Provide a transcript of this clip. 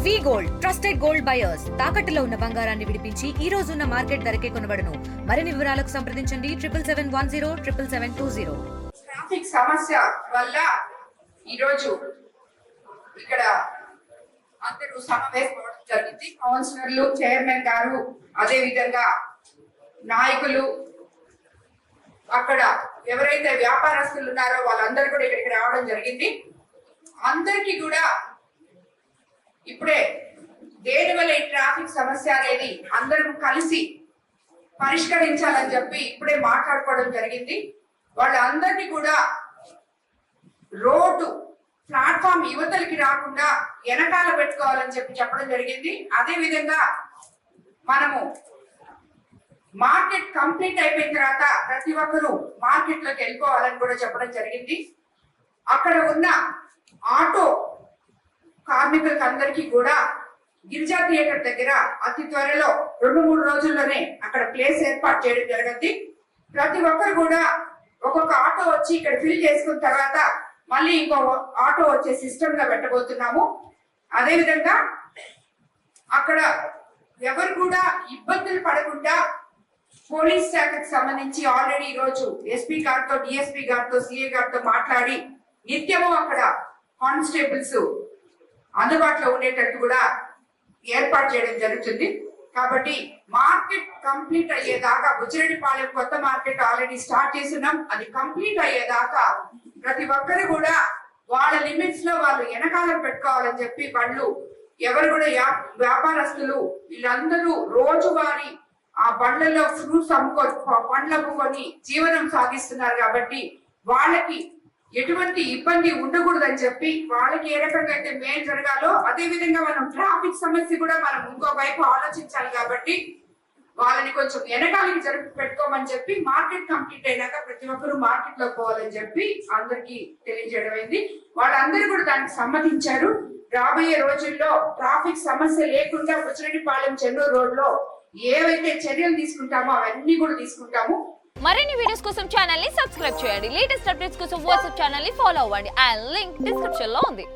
వి gold trusted gold buyers తాకట్టులో ఉన్న బంగారాన్ని విడిపించి ఈ రోజు ఉన్న మార్కెట్ ధరకే కొనబడును. మరిన్ని వివరాలకు సంప్రదించండి 7710 ట్రాఫిక్ సమస్య వల్ల ఈరోజు ఇక్కడ అందరూ సమావేశం జరిగింది. కౌన్సిలర్లు, చైర్మన్ గారు, అదే విధంగా నాయకులు, అక్కడ ఎవరైతే వ్యాపారస్తులు ఉన్నారో వాళ్ళందరూ కూడా ఇక్కడికి రావడం జరిగింది. అందరికీ కూడా ఇప్పుడే దేని వల్ల ఈ ట్రాఫిక్ సమస్య అనేది అందరం కలిసి పరిష్కరించాలని చెప్పి ఇప్పుడే మాట్లాడుకోవడం జరిగింది. వాళ్ళందరినీ కూడా రోడ్డు ప్లాట్ఫామ్ యువతలకి రాకుండా వెనకాల పెట్టుకోవాలని చెప్పి చెప్పడం జరిగింది. అదే విధంగా మనము మార్కెట్ కంప్లీట్ అయిపోయిన తర్వాత ప్రతి ఒక్కరూ మార్కెట్ లోకి వెళ్ళిపోవాలని కూడా చెప్పడం జరిగింది. అక్కడ ఉన్న ఆటో కార్మికులకు అందరికీ కూడా గిరిజా థియేటర్ దగ్గర అతి త్వరలో 2-3 రోజుల్లోనే అక్కడ ప్లేస్ ఏర్పాటు చేయడం జరిగింది. ప్రతి ఒక్కరు కూడా ఒక్కొక్క ఆటో వచ్చి ఇక్కడ ఫిల్ చేసుకున్న తర్వాత మళ్ళీ ఇంకో ఆటో వచ్చే సిస్టమ్ లో పెట్టబోతున్నాము. అదే విధంగా అక్కడ ఎవరు కూడా ఇబ్బందులు పడకుండా పోలీస్ శాఖకు సంబంధించి ఆల్రెడీ ఈ రోజు ఎస్పీ గారితో, డిఎస్పీ గారితో, సిఏ గారితో మాట్లాడి నిత్యము అక్కడ కానిస్టేబుల్స్ అందుబాటులో ఉండేటట్టు కూడా ఏర్పాటు చేయడం జరుగుతుంది. కాబట్టి మార్కెట్ కంప్లీట్ అయ్యేదాకా బుచ్చిరెడ్డిపాలెం కొత్త మార్కెట్ ఆల్రెడీ స్టార్ట్ చేస్తున్నాం. అది కంప్లీట్ అయ్యేదాకా ప్రతి ఒక్కరు కూడా వాళ్ళ లిమిట్స్ లో వాళ్ళు వెనకాలం పెట్టుకోవాలని చెప్పి వాళ్ళు ఎవరు కూడా వ్యాపారస్తులు వీళ్ళందరూ రోజువారీ ఆ బండ్లలో ఫ్రూట్స్ పండ్లు అమ్ముకొని జీవనం సాగిస్తున్నారు. కాబట్టి వాళ్ళకి ఎటువంటి ఇబ్బంది ఉండకూడదని చెప్పి వాళ్ళకి ఏ రకంగా అయితే మేలు జరగాలో అదే విధంగా మనం ట్రాఫిక్ సమస్య కూడా మనం ఇంకో వైపు ఆలోచించాలి. కాబట్టి వాళ్ళని కొంచెం వెనకాలకి జరిపి పెట్టుకోమని చెప్పి మార్కెట్ కంప్లీట్ అయినాక ప్రతి ఒక్కరు మార్కెట్ లో పోవాలని చెప్పి అందరికి తెలియజేయడం అయింది. వాళ్ళందరూ కూడా దానికి సమ్మతించారు. రాబోయే రోజుల్లో ట్రాఫిక్ సమస్య లేకుండా బుచ్చిరెడ్డిపాలెం చెన్నూరు రోడ్ లో ఏవైతే చర్యలు తీసుకుంటామో అవన్నీ కూడా తీసుకుంటాము. మరిన్ని వీడియోస్ కోసం ఛానల్ ని సబ్స్క్రైబ్ చేయండి. లేటెస్ట్ అప్డేట్స్ కోసం వాట్సాప్ ఛానల్ ని ఫాలో అవ్వండి. ఆ లింక్ డిస్క్రిప్షన్ లో ఉంది.